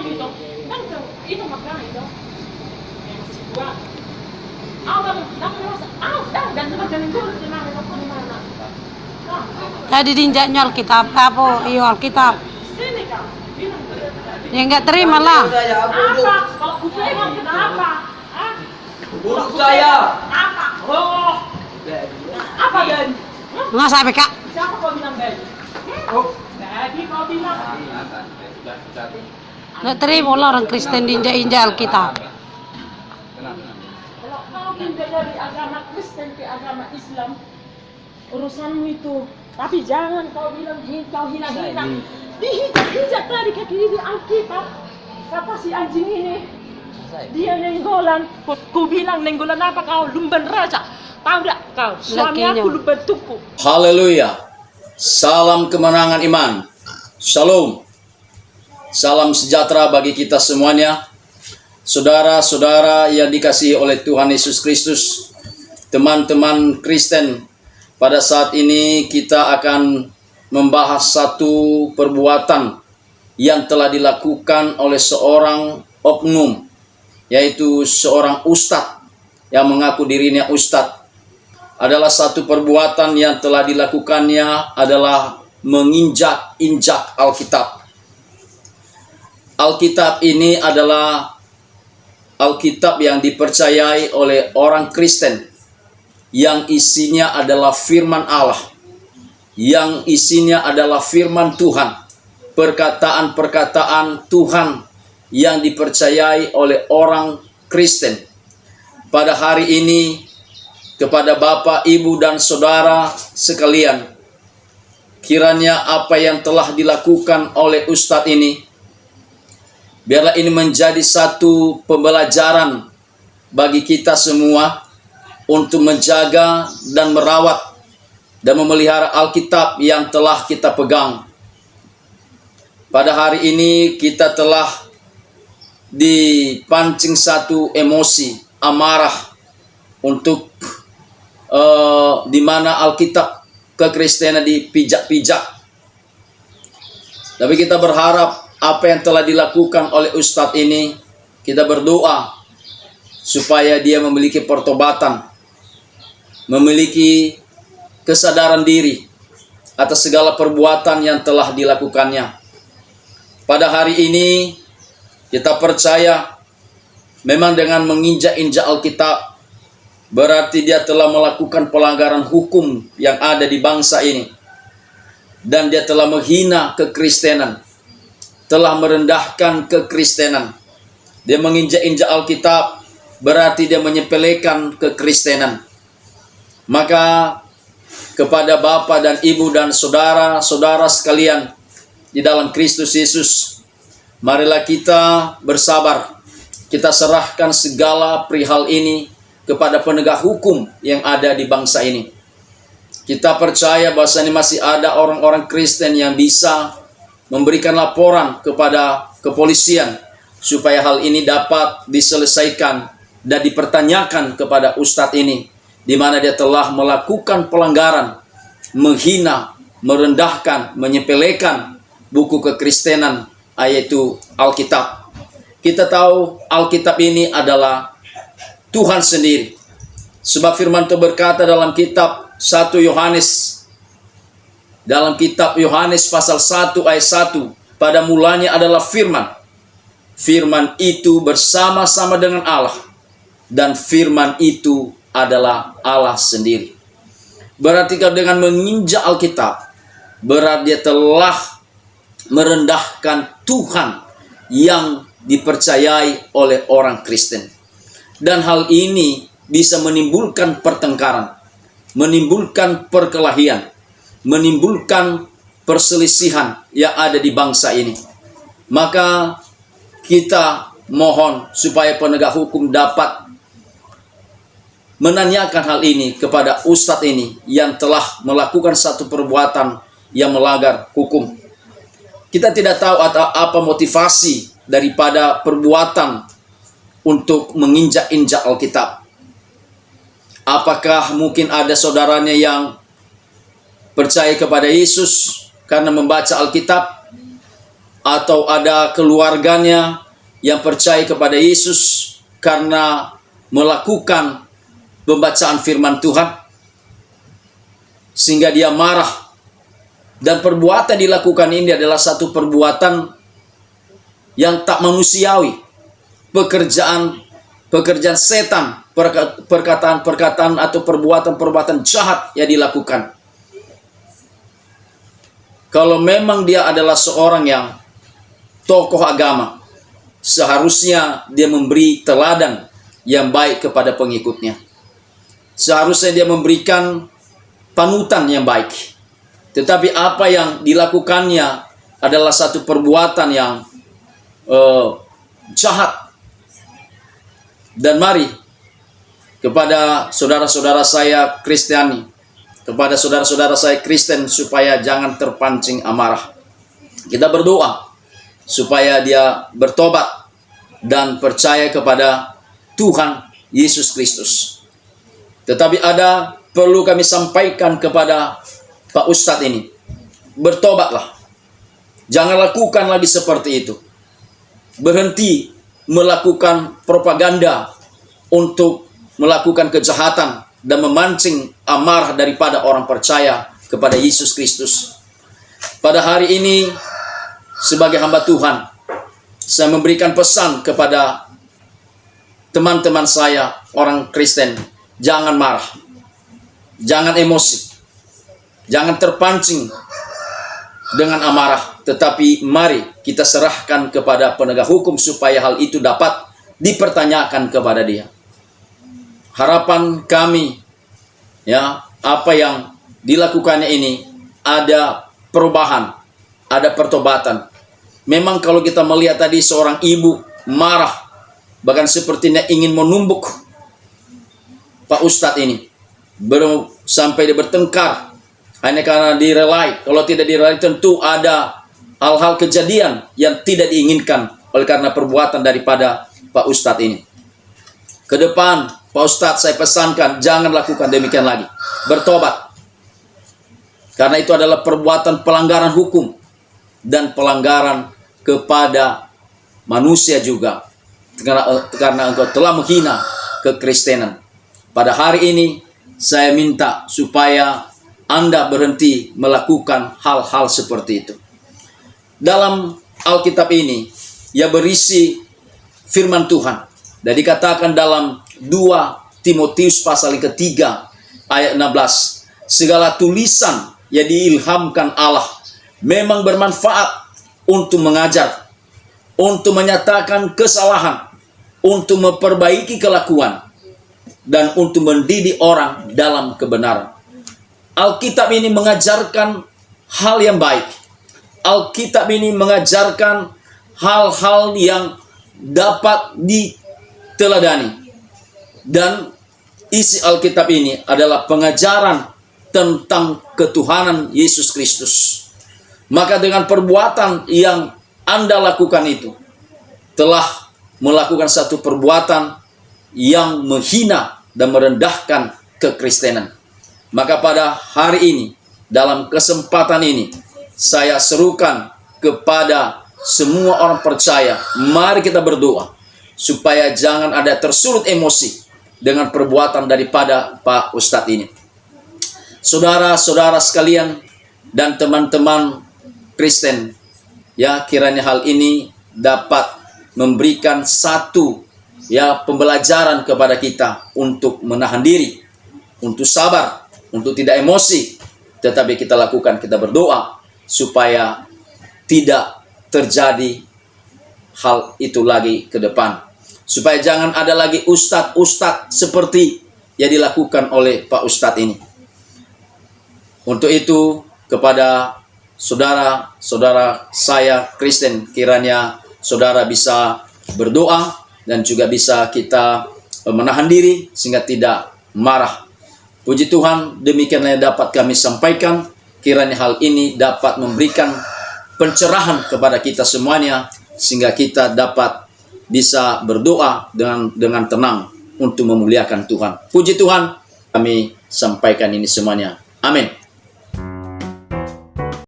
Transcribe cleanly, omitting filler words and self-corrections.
itu. Kan itu makanan itu. Yang masih buat. Dan makan itu di mana? Tadi dinjaknya Alkitab, apa? Iyo Alkitab. Sini kau. Ya nggak terima lah. Apa? Kalau kupegang kenapa? Buruk saya. Apa? Oh. Apa dan? Nggak sampai kak. Siapa kau bilang dari? Jadi kau bilang. Nggak terima lah orang Kristen dinjak-injak Alkitab. Kalau kau pindah dari agama Kristen ke agama Islam, urusanmu itu. Tapi jangan kau bilang kau hina-hina. Diinjak tadi kaki di Alkitab. Kata si anjing ini, dia nenggolan. Ku bilang nenggolan apa kau? Lumban raja. Tahu tak kau? Suami aku lumban tuku. Haleluya. Salam kemenangan iman. Shalom. Salam sejahtera bagi kita semuanya. Saudara-saudara yang dikasihi oleh Tuhan Yesus Kristus. Teman-teman Kristen, pada saat ini kita akan membahas satu perbuatan yang telah dilakukan oleh seorang oknum, yaitu seorang ustadz yang mengaku dirinya ustadz. Adalah satu perbuatan yang telah dilakukannya adalah menginjak-injak Alkitab. Alkitab ini adalah Alkitab yang dipercayai oleh orang Kristen, yang isinya adalah firman Allah, yang isinya adalah firman Tuhan, perkataan-perkataan Tuhan yang dipercayai oleh orang Kristen. Pada hari ini, kepada Bapak, Ibu, dan Saudara sekalian, kiranya apa yang telah dilakukan oleh Ustadz ini, biarlah ini menjadi satu pembelajaran bagi kita semua untuk menjaga dan merawat dan memelihara Alkitab yang telah kita pegang. Pada hari ini kita telah dipancing satu emosi, amarah, untuk di mana Alkitab kekristenan dipijak-pijak. Tapi kita berharap apa yang telah dilakukan oleh Ustadz ini, kita berdoa supaya dia memiliki pertobatan, memiliki kesadaran diri atas segala perbuatan yang telah dilakukannya. Pada hari ini kita percaya memang dengan menginjak-injak Alkitab berarti dia telah melakukan pelanggaran hukum yang ada di bangsa ini, dan dia telah menghina kekristenan, telah merendahkan kekristenan. Dia menginjak-injak Alkitab berarti dia menyepelekan kekristenan. Maka kepada Bapak dan Ibu dan saudara-saudara sekalian di dalam Kristus Yesus, marilah kita bersabar. Kita serahkan segala perihal ini kepada penegak hukum yang ada di bangsa ini. Kita percaya bahwa masih ada orang-orang Kristen yang bisa memberikan laporan kepada kepolisian supaya hal ini dapat diselesaikan dan dipertanyakan kepada Ustadz ini, di mana dia telah melakukan pelanggaran, menghina, merendahkan, menyepelekan buku kekristenan, yaitu Alkitab. Kita tahu Alkitab ini adalah Tuhan sendiri. Sebab firman Tuhan berkata dalam kitab 1 Yohanes, dalam kitab Yohanes pasal 1 ayat 1, pada mulanya adalah firman. Firman itu bersama-sama dengan Allah, dan firman itu adalah Allah sendiri. Berarti kalau dengan menginjak Alkitab, berarti dia telah merendahkan Tuhan yang dipercayai oleh orang Kristen. Dan hal ini bisa menimbulkan pertengkaran, menimbulkan perkelahian, menimbulkan perselisihan yang ada di bangsa ini. Maka kita mohon supaya penegak hukum dapat menanyakan hal ini kepada Ustadz ini yang telah melakukan satu perbuatan yang melanggar hukum. Kita tidak tahu apa motivasi daripada perbuatan untuk menginjak-injak Alkitab. Apakah mungkin ada saudaranya yang percaya kepada Yesus karena membaca Alkitab? atau ada keluarganya yang percaya kepada Yesus karena melakukan pembacaan firman Tuhan, sehingga dia marah. Dan perbuatan dilakukan ini adalah satu perbuatan yang tak manusiawi, pekerjaan setan, perkataan atau perbuatan jahat yang dilakukan. Kalau memang dia adalah seorang yang tokoh agama, seharusnya dia memberi teladan yang baik kepada pengikutnya. Seharusnya dia memberikan panutan yang baik. Tetapi apa yang dilakukannya adalah satu perbuatan yang jahat. Dan mari kepada saudara-saudara saya Kristiani, kepada saudara-saudara saya Kristen, supaya jangan terpancing amarah. Kita berdoa supaya dia bertobat dan percaya kepada Tuhan Yesus Kristus. Tetapi ada perlu kami sampaikan kepada Pak Ustadz ini. Bertobatlah. Jangan lakukan lagi seperti itu. Berhenti melakukan propaganda untuk melakukan kejahatan dan memancing amarah daripada orang percaya kepada Yesus Kristus. Pada hari ini, sebagai hamba Tuhan, saya memberikan pesan kepada teman-teman saya, orang Kristen. Jangan marah, jangan emosi, jangan terpancing dengan amarah. Tetapi mari kita serahkan kepada penegak hukum supaya hal itu dapat dipertanyakan kepada dia. Harapan kami, ya, apa yang dilakukannya ini ada perubahan, ada pertobatan. Memang kalau kita melihat tadi seorang ibu marah, bahkan sepertinya ingin menumbuk Pak Ustadz ini, sampai dia bertengkar hanya karena direlai. Kalau tidak direlai tentu ada hal-hal kejadian yang tidak diinginkan oleh karena perbuatan daripada Pak Ustadz ini. Ke depan Pak Ustadz saya pesankan jangan lakukan demikian lagi. Bertobat. Karena itu adalah perbuatan pelanggaran hukum dan pelanggaran kepada manusia juga. Karena engkau telah menghina kekristenan. Pada hari ini saya minta supaya Anda berhenti melakukan hal-hal seperti itu. Dalam Alkitab ini ya berisi firman Tuhan. Dan dikatakan dalam 2 Timotius pasal yang ketiga ayat 16, segala tulisan yang diilhamkan Allah memang bermanfaat untuk mengajar, untuk menyatakan kesalahan, untuk memperbaiki kelakuan, dan untuk mendidik orang dalam kebenaran. Alkitab ini mengajarkan hal yang baik. Alkitab ini mengajarkan hal-hal yang dapat diteladani. Dan isi Alkitab ini adalah pengajaran tentang ketuhanan Yesus Kristus. Maka dengan perbuatan yang Anda lakukan itu, telah melakukan satu perbuatan yang menghina dan merendahkan kekristenan. Maka pada hari ini, dalam kesempatan ini, saya serukan kepada semua orang percaya, mari kita berdoa supaya jangan ada tersulut emosi dengan perbuatan daripada Pak Ustadz ini. Saudara-saudara sekalian dan teman-teman Kristen, ya, kiranya hal ini dapat memberikan satu pembelajaran kepada kita untuk menahan diri, untuk sabar, untuk tidak emosi. Tetapi kita lakukan, kita berdoa supaya tidak terjadi hal itu lagi ke depan. Supaya jangan ada lagi ustadz-ustadz seperti yang dilakukan oleh Pak Ustadz ini. Untuk itu, kepada saudara-saudara saya Kristen, kiranya saudara bisa berdoa dan juga bisa kita menahan diri sehingga tidak marah. Puji Tuhan, demikianlah yang dapat kami sampaikan. Kiranya hal ini dapat memberikan pencerahan kepada kita semuanya sehingga kita dapat bisa berdoa dengan tenang untuk memuliakan Tuhan. Puji Tuhan, kami sampaikan ini semuanya. Amin.